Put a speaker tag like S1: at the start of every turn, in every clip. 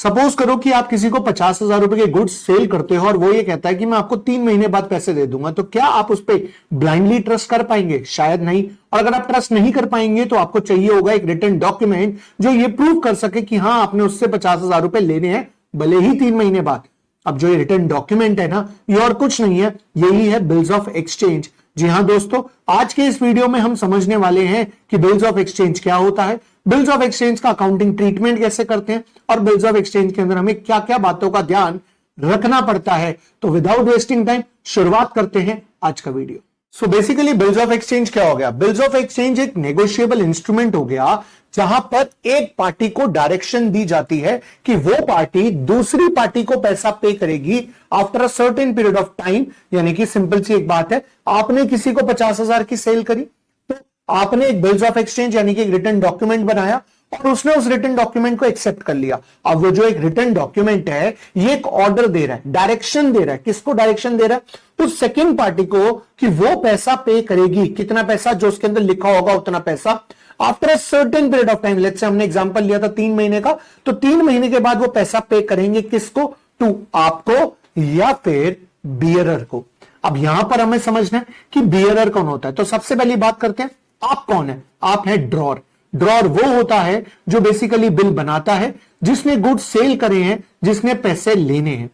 S1: Suppose करो कि आप किसी को 50,000 रुपए के गुड्स सेल करते हो और वो ये कहता है कि मैं आपको 3 महीने बाद पैसे दे दूंगा, तो क्या आप उस पर ब्लाइंडली ट्रस्ट कर पाएंगे? शायद नहीं। और अगर आप ट्रस्ट नहीं कर पाएंगे तो आपको चाहिए होगा एक रिटन डॉक्यूमेंट जो ये प्रूव कर सके कि हाँ आपने उससे 50,000 रुपए लेने हैं, भले ही 3 महीने बाद। अब जो ये रिटन डॉक्यूमेंट है ना, ये और कुछ नहीं है, यही है बिल्स ऑफ एक्सचेंज। जी हां दोस्तों, आज के इस वीडियो में हम समझने वाले हैं कि बिल्स ऑफ एक्सचेंज क्या होता है, बिल्स ऑफ एक्सचेंज का अकाउंटिंग ट्रीटमेंट कैसे करते हैं, और बिल्स ऑफ एक्सचेंज के अंदर हमें क्या क्या बातों का ध्यान रखना पड़ता है। तो विदाउट वेस्टिंग टाइम शुरुआत करते हैं आज का video. So basically bills of exchange क्या हो गया? बिल्स ऑफ एक्सचेंज एक नेगोशिएबल इंस्ट्रूमेंट हो गया जहां पर एक पार्टी को डायरेक्शन दी जाती है कि वो पार्टी दूसरी पार्टी को पैसा पे करेगी after a certain period of time. यानी कि सिंपल सी एक बात है, आपने किसी को 50,000 की सेल करी तो आपने एक बिल्स ऑफ एक्सचेंज यानी कि एक रिटन डॉक्यूमेंट बनाया और उसने उस रिटन डॉक्यूमेंट को एक्सेप्ट कर लिया। अब वो जो एक रिटन डॉक्यूमेंट है ये एक ऑर्डर दे रहा है, डायरेक्शन दे रहा है। किसको डायरेक्शन दे रहा है? उस सेकेंड पार्टी को कि वो पैसा पे करेगी। कितना पैसा? जो उसके अंदर लिखा होगा उतना पैसा after a certain period of time. Let's say हमने एग्जांपल लिया था 3 महीने का, तो 3 महीने के बाद वो पैसा पे करेंगे। किसको? टू आपको या फिर बियरर को। अब यहां पर हमें समझना है कि बियरर कौन होता है। तो सबसे पहली बात करते हैं, आप कौन है? आप है ड्रॉर। ड्रॉर वो होता है जो बेसिकली बिल बनाता है, जिसने गुड्स सेल करे हैं, जिसने पैसे लेने हैं।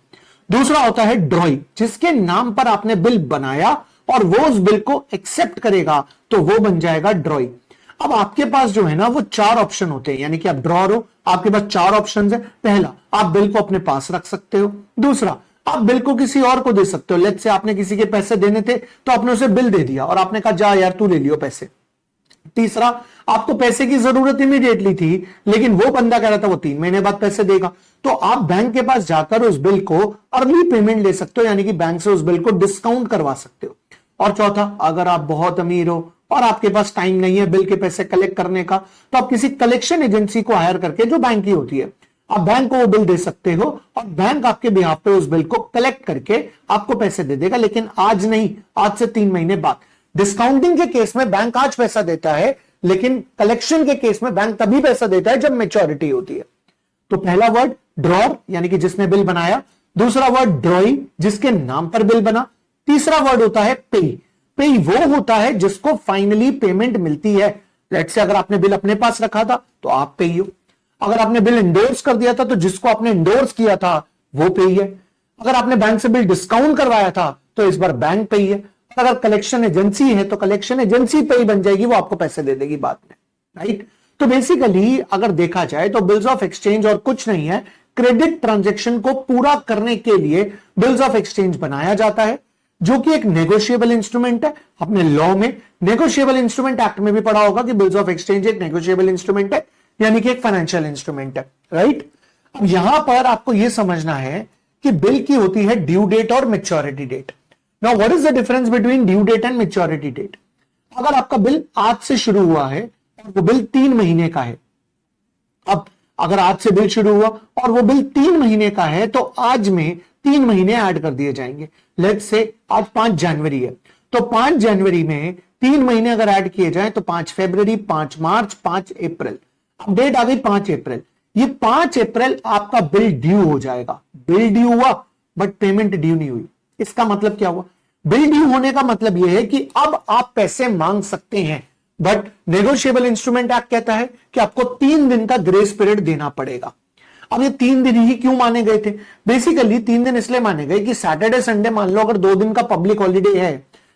S1: दूसरा होता है ड्रॉई, जिसके नाम पर आपने बिल बनाया और वो उस बिल को एक्सेप्ट करेगा, तो वो बन जाएगा ड्रॉई। अब आपके पास जो है ना वो 4 ऑप्शन होते हैं, यानी कि आप ड्रॉर हो, आपके पास 4 ऑप्शन है। पहला, आप बिल को अपने पास रख सकते हो। दूसरा, आप बिल को किसी और को दे सकते हो। लेट्स से आपने किसी के पैसे देने थे तो आपने उसे बिल दे दिया और आपने कहा जा यार तू ले लियो पैसे। तीसरा, आपको पैसे की जरूरत इमीडिएटली थी लेकिन वो बंदा कह रहा था वो 3 महीने बाद पैसे देगा, तो आप बैंक के पास जाकर उस बिल को अर्ली पेमेंट ले सकते हो, यानी कि बैंक से उस बिल को डिस्काउंट करवा सकते हो। और चौथा, अगर आप बहुत अमीर हो और आपके पास टाइम नहीं है बिल के पैसे कलेक्ट करने का, तो आप किसी कलेक्शन एजेंसी को हायर करके, जो बैंक की होती है, आप बैंक को वो बिल दे सकते हो और बैंक आपके बिहाफ पे उस बिल को कलेक्ट करके आपको पैसे दे देगा। लेकिन आज नहीं, आज से 3 महीने बाद। डिस्काउंटिंग के केस में बैंक आज पैसा देता है, लेकिन कलेक्शन के केस में बैंक तभी पैसा देता है जब मैच्योरिटी होती है। तो पहला वर्ड ड्रॉर, यानी कि जिसने बिल बनाया। दूसरा वर्ड ड्रॉई, जिसके नाम पर बिल बना। तीसरा वर्ड होता है पे। पे वो होता है जिसको फाइनली पेमेंट मिलती है। लेट्स से अगर आपने बिल अपने पास रखा था तो आप पे ही हो। अगर आपने बिल इंडोर्स कर दिया था तो जिसको आपने इंडोर्स किया था वो पे ही है। अगर आपने बैंक से बिल डिस्काउंट करवाया था तो इस बार बैंक पे ही है। अगर कलेक्शन एजेंसी है तो कलेक्शन एजेंसी पे ही बन जाएगी, वो आपको पैसे दे देगी बाद में, राइट। तो बेसिकली अगर देखा जाए तो बिल्स ऑफ एक्सचेंज और कुछ नहीं है, क्रेडिट ट्रांजैक्शन को पूरा करने के लिए बिल्स ऑफ एक्सचेंज बनाया जाता है, जो कि एक नेगोशिएबल इंस्ट्रूमेंट है। अपने लॉ में नेगोशिएबल इंस्ट्रूमेंट एक्ट में भी पढ़ा होगा कि बिल्स ऑफ एक्सचेंज एक नेगोशिएबल इंस्ट्रूमेंट है, यानी कि एक फाइनेंशियल इंस्ट्रूमेंट है, राइट। अब यहां पर आपको यह समझना है कि बिल की होती है ड्यू डेट और maturity date. Now what is the difference between due date and maturity date? अगर आपका बिल आज से शुरू हुआ है और वो बिल 3 महीने का है, अब अगर आज से बिल शुरू हुआ और वो बिल 3 महीने का है तो आज में 3 महीने ऐड कर दिए जाएंगे। लेट्स से आज 5 जनवरी है, तो 5 जनवरी में 3 महीने अगर ऐड किए जाए तो 5 फरवरी, 5 मार्च, 5 अप्रैल। अब डेट आ गई 5 अप्रैल। ये 5 अप्रैल आपका बिल ड्यू हो जाएगा। बिल ड्यू हुआ बट पेमेंट ड्यू नहीं हुई। इसका मतलब क्या हुआ? बिल ड्यू होने का मतलब यह है कि अब आप पैसे मांग सकते हैं, बट नेगोशिएबल इंस्ट्रूमेंट एक्ट कहता है कि आपको 3 दिन का ग्रेस पीरियड देना पड़ेगा। अब ये 3 दिन ही क्यों माने गए थे? बेसिकली 3 दिन इसलिए माने गए कि सैटरडे संडे मान लो अगर 2 दिन का पब्लिक हॉलीडे है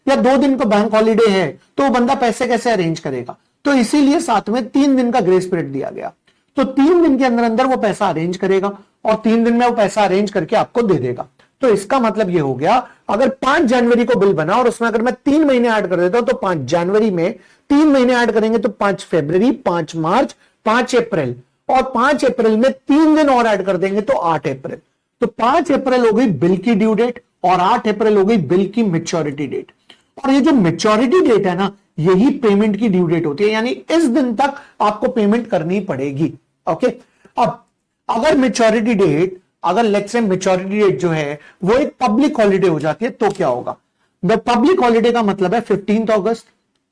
S1: या 2 दिन का बैंक हॉलीडे है तो वो बंदा पैसे कैसे अरेंज करेगा? तो इसीलिए साथ में 3 दिन का ग्रेस पीरियड दिया गया। तो 3 दिन के अंदर अंदर वो पैसा अरेंज करेगा और 3 दिन में वो पैसा अरेंज करके आपको दे देगा। तो इसका मतलब ये हो गया, अगर 5 जनवरी को बिल बना और उसमें अगर मैं 3 महीने ऐड कर देता हूं तो 5 जनवरी में 3 महीने ऐड करेंगे तो 5 फरवरी, 5 मार्च, 5 अप्रैल, और 5 अप्रैल में 3 दिन और ऐड कर देंगे तो 8 अप्रैल। तो 5 अप्रैल हो गई बिल की ड्यू डेट और 8 अप्रैल हो गई बिल की मैच्योरिटी डेट। और ये जो मैच्योरिटी डेट है ना, यही पेमेंट की ड्यू डेट होती है, यानी इस दिन तक आपको पेमेंट करनी पड़ेगी। ओके, अब अगर मैच्योरिटी डेट, अगर लेट्स से मैच्योरिटी डेट जो है वो एक पब्लिक हॉलीडे हो जाती है तो क्या होगा? पब्लिक हॉलीडे का मतलब है 15 अगस्त,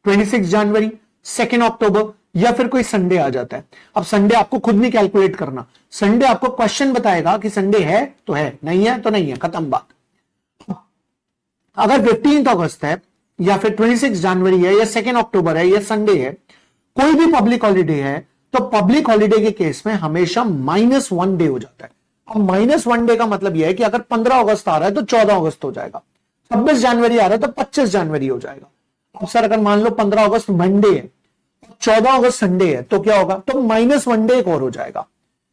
S1: 26 जनवरी, 2 अक्टूबर, या फिर कोई संडे आ जाता है। अब संडे आपको खुद नहीं कैलकुलेट करना, संडे आपको क्वेश्चन बताएगा कि संडे है तो है, नहीं है तो नहीं है, खत्म बात। अगर 15 अगस्त है या फिर 26 जनवरी है या 2 अक्टूबर है या संडे है, कोई भी पब्लिक हॉलीडे है, तो पब्लिक हॉलीडे के केस में हमेशा -1 डे हो जाता है। अब -1 डे का मतलब यह है कि अगर 15 अगस्त आ रहा है तो 14 अगस्त हो जाएगा, 26 जनवरी आ रहा है तो 25 जनवरी हो जाएगा। अब सर अगर मान लो 15 अगस्त मंडे है, 14 अगस्त संडे है, तो क्या होगा, तो -1 डे एक और हो जाएगा,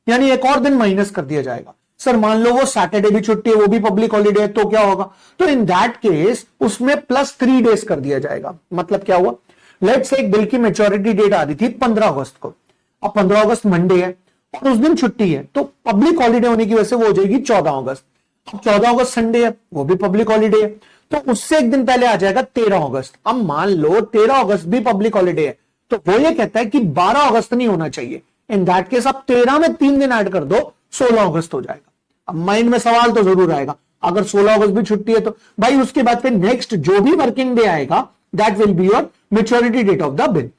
S1: यानी एक और दिन माइनस कर दिया जाएगा। सर मान लो वो सैटरडे भी छुट्टी है, वो भी पब्लिक हॉलीडे है, तो क्या होगा, तो इन दैट केस उसमें +3 डेज कर दिया जाएगा। मतलब क्या हुआ, लेट्स से एक बिल की मैच्योरिटी डेट आ रही थी 15 अगस्त को, अब 15 अगस्त मंडे है और उस दिन छुट्टी है, तो पब्लिक हॉलीडे होने की वजह से वो हो जाएगी 14 अगस्त। अब 14 अगस्त संडे है, वो भी पब्लिक हॉलीडे है, तो उससे एक दिन पहले आ जाएगा 13 अगस्त। अब मान लो 13 अगस्त भी पब्लिक हॉलीडे है, तो वो ये कहता है कि 12 अगस्त नहीं होना चाहिए। इन दैट केस आप 13 में 3 दिन ऐड कर दो, 16 अगस्त हो जाएगा। अब माइंड में सवाल तो जरूर आएगा, अगर 16 अगस्त भी छुट्टी है तो भाई उसके बाद फिर नेक्स्ट जो भी वर्किंग डे आएगा that will be your maturity date of the bill.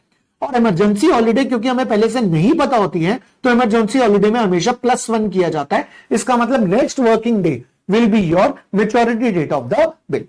S1: और इमरजेंसी हॉलीडे क्योंकि हमें पहले से नहीं पता होती है, तो इमरजेंसी हॉलीडे में हमेशा +1 किया जाता है। इसका मतलब next working day will be your maturity date of the bill.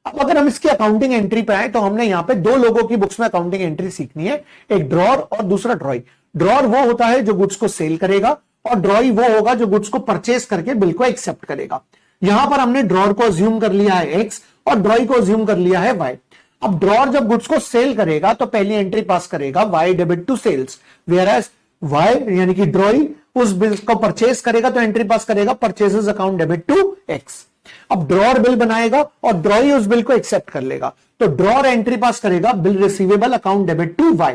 S1: अब अगर हम इसकी अकाउंटिंग एंट्री पे आए तो हमने यहां पे 2 लोगों की बुक्स में अकाउंटिंग एंट्री सीखनी है, एक ड्रॉर और दूसरा ड्रॉई। ड्रॉर वो होता है जो गुड्स को सेल करेगा और ड्रॉई वो होगा जो गुड्स को परचेस करके बिल को एक्सेप्ट करेगा। यहां पर हमने ड्रॉर को अज्यूम कर लिया है X और ड्रॉई को अज्यूम कर लिया है Y। अब ड्रॉर जब गुड्स को सेल करेगा तो पहली एंट्री पास करेगा Y debit to sales, where as Y यानी कि ड्रॉई उस बिल को परचेस करेगा तो एंट्री पास करेगा purchases account debit to X। अब ड्रॉर बिल बनाएगा और ड्रॉई उस बिल को एक्सेप्ट कर लेगा, तो ड्रॉर एंट्री पास करेगा bill receivable account debit to Y,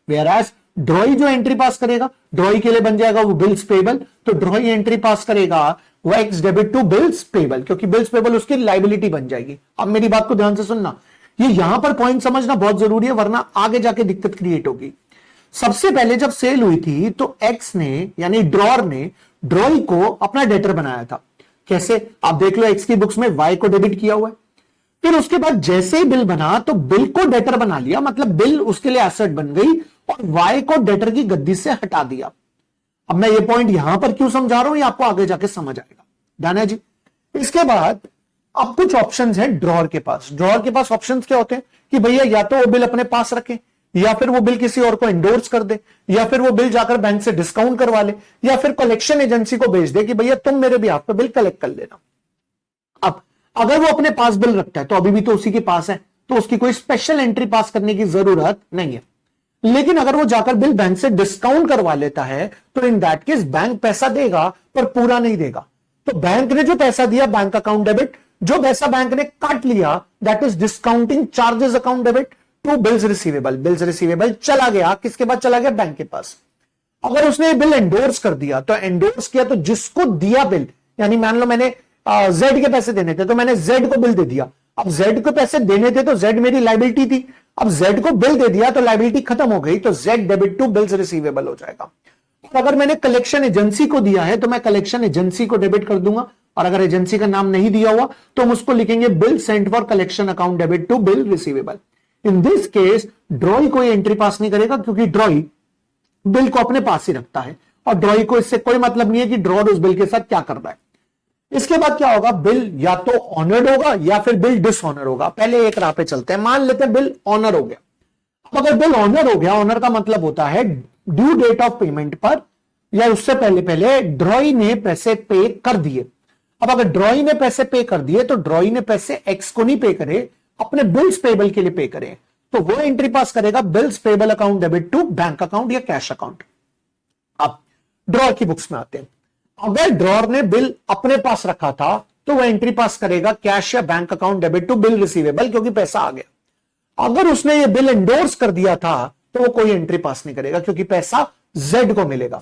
S1: where as drawee जो एंट्री पास करेगा ड्रॉई के लिए बन जाएगा वो बिल्स पेबल, तो ड्रॉई एंट्री पास करेगा वो X debit to bills payable, क्योंकि बिल्स पेबल उसकी लाइबिलिटी बन जाएगी। अब मेरी बात को ध्यान से सुनना, ये यहां पर पॉइंट समझना बहुत जरूरी है, वरना आगे जाके दिक्कत क्रिएट होगी। सबसे पहले जब सेल हुई थी तो X ने यानी ड्रॉर ने ड्रॉई को अपना डेटर बनाया था। कैसे, आप देख लो X की बुक्स में Y को डेबिट किया हुआ है, फिर उसके बाद जैसे ही बिल बना तो बिल को डेटर बना लिया, मतलब बिल उसके लिए एसेट बन गई और Y को डेटर की गद्दी से हटा दिया। अब मैं ये पॉइंट यहां पर क्यों समझा रहा हूं ये आपको आगे जाके समझ आएगा, डन है जी। इसके बाद अब कुछ ऑप्शंस हैं ड्रॉर के पास। ड्रॉर के पास ऑप्शंस क्या होते हैं कि भैया या तो वो बिल अपने पास रखे, या फिर वो बिल किसी और को एंडोर्स कर दे, या फिर वो बिल जाकर बैंक से डिस्काउंट करवा ले, या फिर कलेक्शन एजेंसी को भेज दे कि भैया तुम मेरे बिहाफ पे बिल कलेक्ट कर लेना। अब अगर वो अपने पास बिल रखता है तो अभी भी तो उसी के पास है, तो उसकी कोई स्पेशल एंट्री पास करने की जरूरत नहीं है। लेकिन अगर वो जाकर बिल बैंक से डिस्काउंट करवा लेता है तो इन दैट केस बैंक पैसा देगा पर पूरा नहीं देगा। तो बैंक ने जो पैसा दिया बैंक अकाउंट डेबिट, जो पैसा बैंक ने काट लिया that is discounting charges account debit to bills receivable. Bills receivable चला गया, किसके पास चला गया, बैंक के पास। अगर उसने बिल एंडोर्स कर दिया तो एंडोर्स किया तो जिसको दिया बिल, यानी मान लो मैंने जेड के पैसे देने थे तो मैंने जेड को बिल दे दिया। अब जेड को पैसे देने थे तो जेड मेरी लाइबिलिटी थी, अब जेड को बिल दे दिया तो लाइबिलिटी खत्म हो गई, तो Z debit to bills receivable हो जाएगा। और अगर मैंने कलेक्शन एजेंसी को दिया है तो मैं कलेक्शन एजेंसी को डेबिट कर दूंगा, और अगर एजेंसी का नाम नहीं दिया हुआ तो हम उसको लिखेंगे bill sent for collection account debit to bill receivable. In this case drawee कोई एंट्री पास नहीं करेगा क्योंकि ड्रॉई बिल को अपने पास ही रखता है और ड्रॉई को इससे कोई मतलब नहीं है कि ड्रॉर उस बिल के साथ क्या कर रहा है। इसके बाद क्या होगा, बिल या तो ऑनर्ड होगा या फिर बिल डिसऑनर होगा। पहले एक राह पे चलते हैं, मान लेते हैं बिल ऑनर हो गया। अब अगर बिल ऑनर हो गया, ऑनर का मतलब होता है ड्यू डेट ऑफ पेमेंट पर या उससे पहले पहले ड्रॉई ने पैसे पे कर दिए। अब अगर ड्रॉई ने पैसे पे कर दिए तो ड्रॉई ने पैसे एक्स को नहीं पे करे, अपने बिल्स पेबल के लिए पे करे, तो वो एंट्री पास करेगा bills payable account debit to bank account या कैश अकाउंट। अब ड्रॉर की बुक्स में आते हैं, अगर ड्रॉर ने बिल अपने पास रखा था तो वो एंट्री पास करेगा कैश या bank account debit to bill receivable, क्योंकि पैसा आ गया। अगर उसने ये बिल एंडोर्स कर दिया था तो वो कोई एंट्री पास नहीं करेगा क्योंकि पैसा जेड को मिलेगा।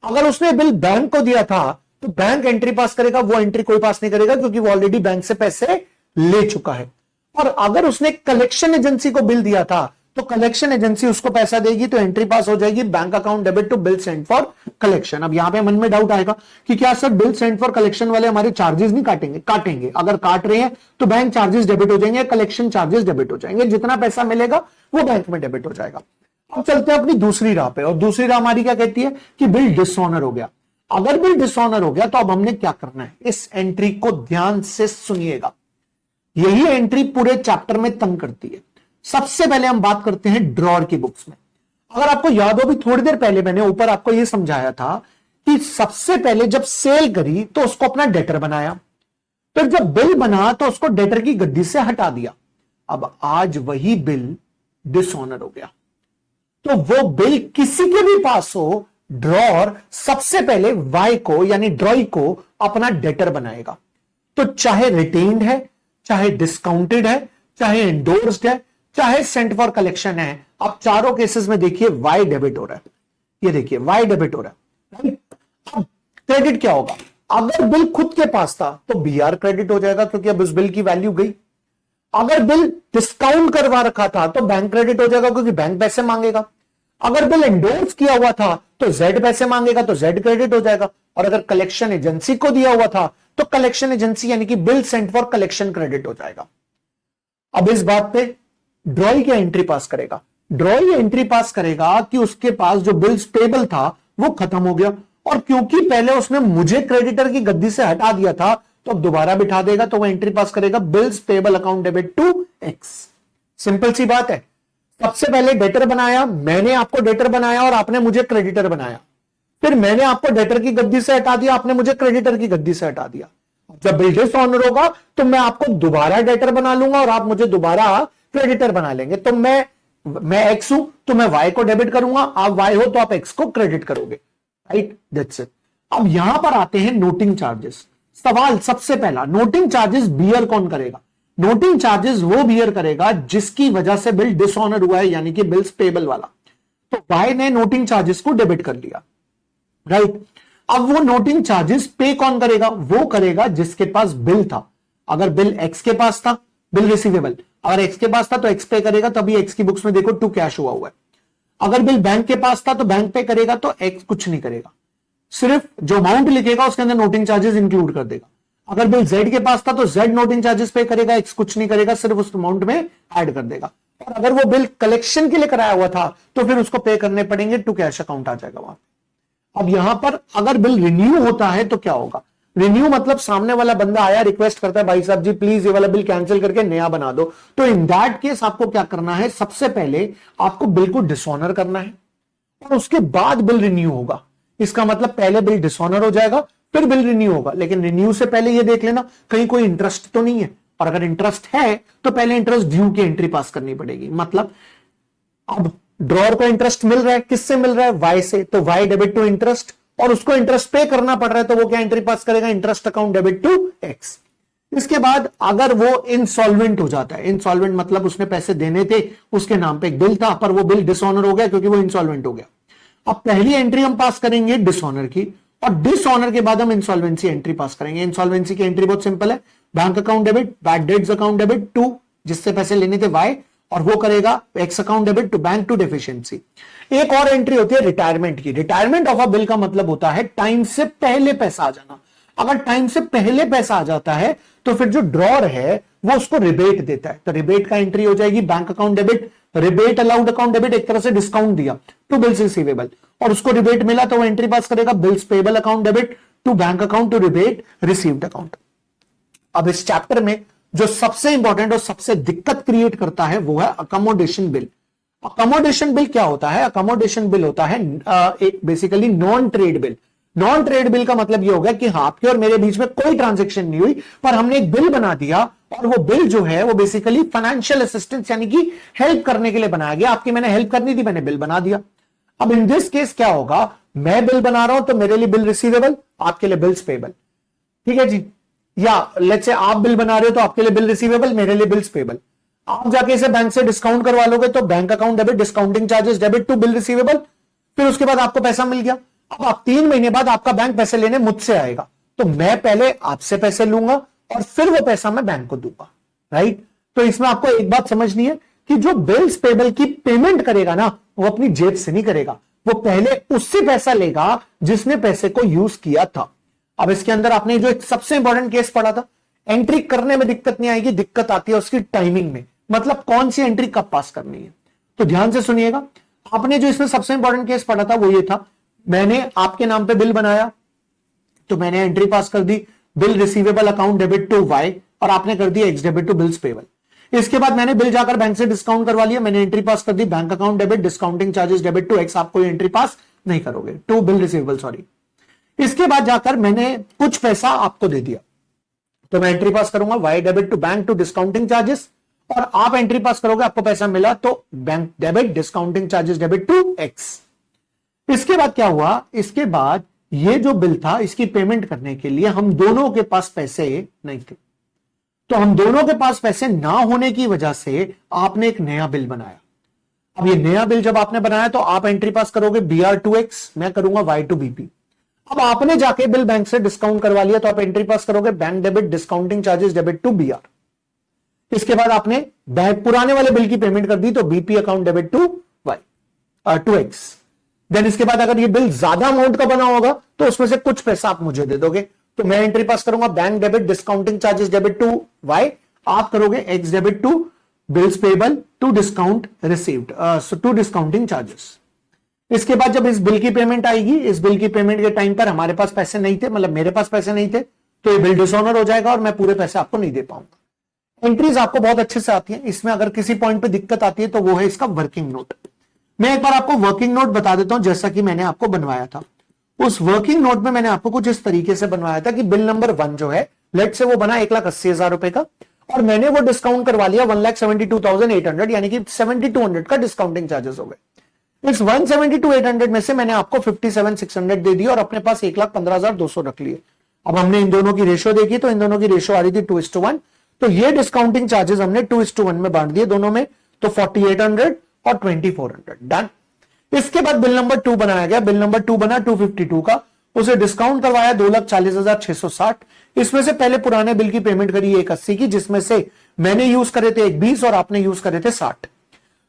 S1: अगर उसने बिल बैंक को दिया था तो बैंक एंट्री पास करेगा, वो एंट्री कोई पास नहीं करेगा क्योंकि वो ऑलरेडी बैंक से पैसे ले चुका है। और अगर उसने कलेक्शन एजेंसी को बिल दिया था तो कलेक्शन एजेंसी उसको पैसा देगी तो एंट्री पास हो जाएगी bank account debit to bill sent for collection. अब यहां पे मन में डाउट आएगा कि क्या sir bill sent for collection वाले हमारे चार्जेस नहीं काटेंगे? काटेंगे। अगर काट रहे हैं तो बैंक चार्जेस डेबिट हो जाएंगे, कलेक्शन चार्जेस डेबिट हो जाएंगे, जितना पैसा मिलेगा वो बैंक में डेबिट हो जाएगा। अब चलते हैं अपनी दूसरी राह पे, और दूसरी राह हमारी क्या कहती है कि बिल डिसऑनर हो गया। अगर बिल डिसऑनर हो गया तो अब हमने क्या करना है, इस एंट्री को ध्यान से सुनिएगा। यही एंट्री पूरे चैप्टर में तंग करती है। सबसे पहले हम बात करते हैं ड्रॉर की बुक्स में। अगर आपको याद हो, भी थोड़ी देर पहले मैंने ऊपर आपको यह समझाया था कि सबसे पहले जब सेल करी तो उसको अपना डेटर बनाया, फिर जब बिल बना तो उसको डेटर की गद्दी से हटा दिया। अब आज वही बिल डिसऑनर हो गया, तो वो बिल किसी के भी पास हो, ड्रॉर सबसे पहले वाई को यानी ड्रॉई को अपना डेटर बनाएगा। तो चाहे रिटेन्ड है, चाहे डिस्काउंटेड है, चाहे एंडोर्स्ड है, चाहे सेंट फॉर कलेक्शन है, आप चारों केसेस में देखिए वाई डेबिट हो रहा है। ये देखिए वाई डेबिट हो रहा है, राइट। अब क्रेडिट क्या होगा, अगर बिल खुद के पास था तो बीआर क्रेडिट हो जाएगा, क्योंकि अब उस बिल की वैल्यू गई। अगर बिल डिस्काउंट करवा रखा था तो बैंक क्रेडिट हो जाएगा, क्योंकि बैंक पैसे मांगेगा। अगर बिल एंडोर्स किया हुआ था तो जेड पैसे मांगेगा, तो जेड क्रेडिट हो जाएगा। और अगर कलेक्शन एजेंसी को दिया हुआ था तो कलेक्शन एजेंसी यानी कि bill sent for collection credit हो जाएगा। अब इस बात पे ड्रॉई क्या एंट्री पास करेगा, ड्रॉई एंट्री पास करेगा कि उसके पास जो बिल्स पेबल था वो खत्म हो गया, और क्योंकि पहले उसने मुझे क्रेडिटर की गद्दी से हटा दिया था तो अब दोबारा बिठा देगा, तो वो एंट्री पास करेगा bills payable account debit to X. Simple सी बात है। सबसे पहले डेटर बनाया, मैंने आपको डेटर बनाया और आपने मुझे क्रेडिटर बनाया। फिर मैंने आपको डेटर की गद्दी से हटा दिया, आपने मुझे क्रेडिटर की गद्दी से हटा दिया। जब बिल डिसऑनर होगा तो मैं आपको दोबारा डेटर बना लूंगा और आप मुझे दोबारा क्रेडिटर बना लेंगे। तो मैं एक्स हूं तो मैं वाई को डेबिट करूंगा, आप वाई हो तो आप एक्स को क्रेडिट करोगे, राइट, दैट्स इट। अब यहां पर आते हैं नोटिंग चार्जेस। सवाल सबसे पहला, नोटिंग चार्जेस बियर कौन करेगा? नोटिंग चार्जेस वो बियर करेगा जिसकी वजह से बिल डिसऑनर हुआ है, यानी कि बिल्स पेबल वाला। तो वाई ने नोटिंग चार्जेस को डेबिट कर लिया, राइट। अब वो नोटिंग चार्जेस पे कौन करेगा? वो करेगा जिसके पास बिल था। अगर बिल एक्स के पास था, बिल रिसीवेबल, अगर एक्स के पास था तो एक्स पे करेगा, तभी एक्स की बुक्स में देखो टू कैश हुआ है। अगर बिल बैंक के पास था तो बैंक पे करेगा, तो एक्स कुछ नहीं करेगा, सिर्फ जो अमाउंट लिखेगा उसके अंदर नोटिंग चार्जेस इंक्लूड कर देगा। अगर बिल जेड के पास था तो जेड नोटिंग चार्जेस पे करेगा, एक्स कुछ नहीं करेगा, सिर्फ उस अमाउंट में ऐड कर देगा। और अगर वो बिल कलेक्शन के लिए कराया हुआ था तो फिर उसको पे करने पड़ेंगे, टू कैश अकाउंट आ जाएगा वहां। अब यहां पर अगर बिल रिन्यू होता है तो क्या होगा? रिन्यू मतलब सामने वाला बंदा आया, रिक्वेस्ट करता है भाई साहब जी प्लीज ये वाला बिल कैंसिल करके नया बना दो, तो इन दैट केस आपको क्या करना है? सबसे पहले आपको बिल को डिसऑनर करना है और उसके बाद बिल रिन्यू होगा। इसका मतलब पहले बिल डिसऑनर हो जाएगा फिर बिल रिन्यू होगा, लेकिन रिन्यू से पहले ये देख लेना कहीं कोई इंटरेस्ट तो नहीं है, और अगर इंटरेस्ट है तो पहले इंटरेस्ट ड्यू की एंट्री पास करनी पड़ेगी। मतलब अब ड्रॉर को इंटरेस्ट मिल रहा है, किससे मिल रहा है? वाई से, तो वाई डेबिट टू इंटरेस्ट, और उसको इंटरेस्ट पे करना पड़ रहा है, तो वो क्या एंट्री पास करेगा? Interest account debit to X. इसके बाद अगर वो इंसॉल्वेंट हो जाता है, इंसॉल्वेंट मतलब उसने पैसे देने थे, उसके नाम पे एक बिल था पर वो बिल डिसऑनर हो गया क्योंकि वो इंसॉल्वेंट हो गया। अब पहली एंट्री हम पास करेंगे डिसऑनर की, और डिसऑनर के बाद हम इंसॉल्वेंसी एंट्री पास करेंगे। इंसॉल्वेंसी की एंट्री बहुत सिंपल है, bank account debit, bad debts account debit to जिससे पैसे लेने थे वाई, और वो करेगा X account debit to bank to deficiency. एक और एंट्री होती है रिटायरमेंट की। रिटायरमेंट ऑफ अ बिल का मतलब होता है टाइम से पहले पैसा आ जाना। अगर टाइम से पहले पैसा आ जाता है तो फिर जो ड्रॉर है वो उसको रिबेट देता है, तो रिबेट का एंट्री हो जाएगी bank account debit, rebate allowed account debit, एक तरह से डिस्काउंट दिया टू बिल्स रिसीवेबल, और उसको रिबेट मिला तो वो एंट्री पास करेगा bills payable account debit to bank account to rebate received account. अब इस चैप्टर में जो सबसे इंपॉर्टेंट और सबसे दिक्कत क्रिएट करता है वो है अकोमोडेशन बिल। अकोमोडेशन बिल क्या होता है? अकोमोडेशन बिल होता है एक basically non trade bill. Non trade bill का मतलब ये होगा कि हाँ, आपके और मेरे बीच में कोई ट्रांजेक्शन नहीं हुई, पर हमने एक बिल बना दिया, और वो बिल जो है वो बेसिकली फाइनेंशियल असिस्टेंस यानी कि हेल्प करने के लिए बनाया गया। आपकी मैंने हेल्प करनी थी, मैंने बिल बना दिया। अब इन दिस केस क्या होगा? मैं बिल बना रहा हूं तो मेरे लिए बिल रिसीवेबल, आपके लिए बिल्स पेबल, ठीक है जी। या लेट्स से आप बिल बना रहे हो तो आपके लिए बिल रिसीवेबल, मेरे लिए बिल्स पेबल। आप जाके इसे बैंक से डिस्काउंट करवा लोगे तो bank account debit, discounting charges debit to bill receivable, फिर उसके बाद आपको पैसा मिल गया। अब आप 3 महीने बाद आपका बैंक पैसे लेने मुझसे आएगा, तो मैं पहले आपसे पैसे लूंगा और फिर वो पैसा मैं बैंक को दूंगा, राइट। तो इसमें आपको एक बात समझनी है कि जो बिल्स पेबल की पेमेंट करेगा ना, वो अपनी जेब से नहीं करेगा, वो पहले उससे पैसा लेगा जिसने पैसे को यूज किया था। अब इसके अंदर आपने जो एक सबसे इंपॉर्टेंट केस पढ़ा था, एंट्री करने में दिक्कत नहीं आएगी, दिक्कत आती है उसकी टाइमिंग में, मतलब कौन सी एंट्री कब पास करनी है। तो ध्यान से सुनिएगा, आपने जो इसमें सबसे इंपॉर्टेंट केस पढ़ा था वो ये था, मैंने आपके नाम पे बिल बनाया, तो मैंने एंट्री पास कर दी, bill receivable account debit to Y, और आपने कर दी X debit to bills payable. इसके बाद मैंने बिल जाकर बैंक से डिस्काउंट करवा लिया, मैंने एंट्री पास कर दी bank account debit discounting charges debit to X, आप कोई एंट्री पास नहीं करोगे, टू बिल रिसीवेबल सॉरी। इसके बाद जाकर मैंने कुछ पैसा आपको दे दिया, तो मैं एंट्री पास करूंगा Y debit to bank to discounting charges, और आप एंट्री पास करोगे आपको पैसा मिला तो bank debit discounting charges debit to X. इसके बाद क्या हुआ, इसके बाद ये जो बिल था इसकी पेमेंट करने के लिए हम दोनों के पास पैसे नहीं थे, तो हम दोनों के पास पैसे ना होने की वजह से आपने एक नया बिल बनाया। अब ये नया बिल जब आपने बनाया तो आप एंट्री पास करोगे BR टू एक्स, मैं करूंगा Y टू BP। अब आपने जाके बिल बैंक से डिस्काउंट करवा लिया तो आप एंट्री पास करोगे bank debit discounting charges debit to BR। इसके बाद आपने बैंक पुराने वाले बिल की पेमेंट कर दी तो BP account debit to Y to X. Then इसके बाद अगर ये बिल ज्यादा अमाउंट का बना होगा तो उसमें से कुछ पैसा आप मुझे दे दोगे, तो मैं एंट्री पास करूंगा bank debit discounting charges debit to Y, आप करोगे X debit to bills payable to discount received to discounting charges. इसके बाद जब इस बिल की पेमेंट आएगी, इस बिल की पेमेंट के टाइम पर हमारे पास पैसे नहीं थे, मतलब मेरे पास पैसे नहीं थे, तो ये बिल डिसऑनर हो जाएगा और मैं पूरे पैसे आपको नहीं दे पाऊंगा। एंट्रीज आपको बहुत अच्छे से आती हैं, इसमें अगर किसी पॉइंट पे दिक्कत आती है तो वो है इसका वर्किंग नोट। मैं एक बार आपको वर्किंग नोट बता देता हूं जैसा कि मैंने आपको बनवाया था। उस वर्किंग नोट में मैंने आपको कुछ इस तरीके से बनवाया था कि बिल नंबर 1 जो है, लेट से वो बना 1,80,000 रुपए का, और मैंने वो डिस्काउंट करवा लिया 1,72,800, यानी कि 7,200 का डिस्काउंटिंग चार्जेस हो गए। इस 172,800 में से मैंने आपको 57,600 दे दिया और अपने पास 1,15,200 रख लिए। अब हमने इन दोनों की रेशो देखी तो इन दोनों की रेशो आ रही थी 2:1, तो ये डिस्काउंटिंग चार्जेस हमने 2:1 में बांट दिए दोनों में, तो 4,800 और 2,400 डन। इसके बाद बिल नंबर 2 बनाया गया, बिल नंबर 2 बना 252 का, उसे डिस्काउंट करवाया 2,40,660। इसमें से पहले पुराने बिल की पेमेंट करी 1,80 की, जिसमें से मैंने यूज करे थे 1,20 और आपने यूज करे थे 60।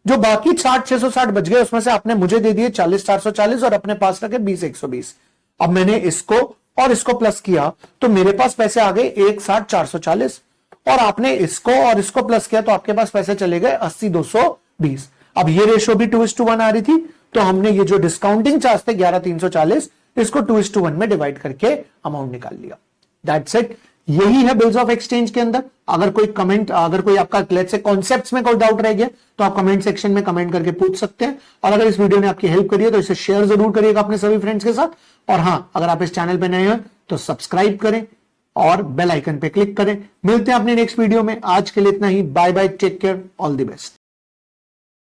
S1: जो बाकी 60,660 बच गए उसमें से आपने मुझे दे दिए 40,440 और अपने पास रखे 20,120। अब मैंने इसको और इसको प्लस किया तो मेरे पास पैसे आ गए 61,440, और आपने इसको और इसको प्लस किया तो आपके पास पैसे चले गए 80,220। अब ये रेशो भी 2:1 आ रही थी, तो हमने ये जो डिस्काउंटिंग चार्ज थे 11,340, इसको 2:1 में डिवाइड करके अमाउंट निकाल लिया। That's it. यही है बिल्स ऑफ एक्सचेंज के अंदर। अगर कोई कमेंट, अगर कोई आपका लेट्स से कॉन्सेप्ट्स में कोई डाउट रह गया तो आप कमेंट सेक्शन में कमेंट करके पूछ सकते हैं, और अगर इस वीडियो ने आपकी हेल्प करी है तो इसे शेयर जरूर करिएगा अपने सभी फ्रेंड्स के साथ। और हां, अगर आप इस चैनल पे नए हैं तो सब्सक्राइब करें और बेल आइकन पे क्लिक करें। मिलते हैं अपने नेक्स्ट वीडियो में। आज के लिए इतना ही। Bye bye, take care, all the best.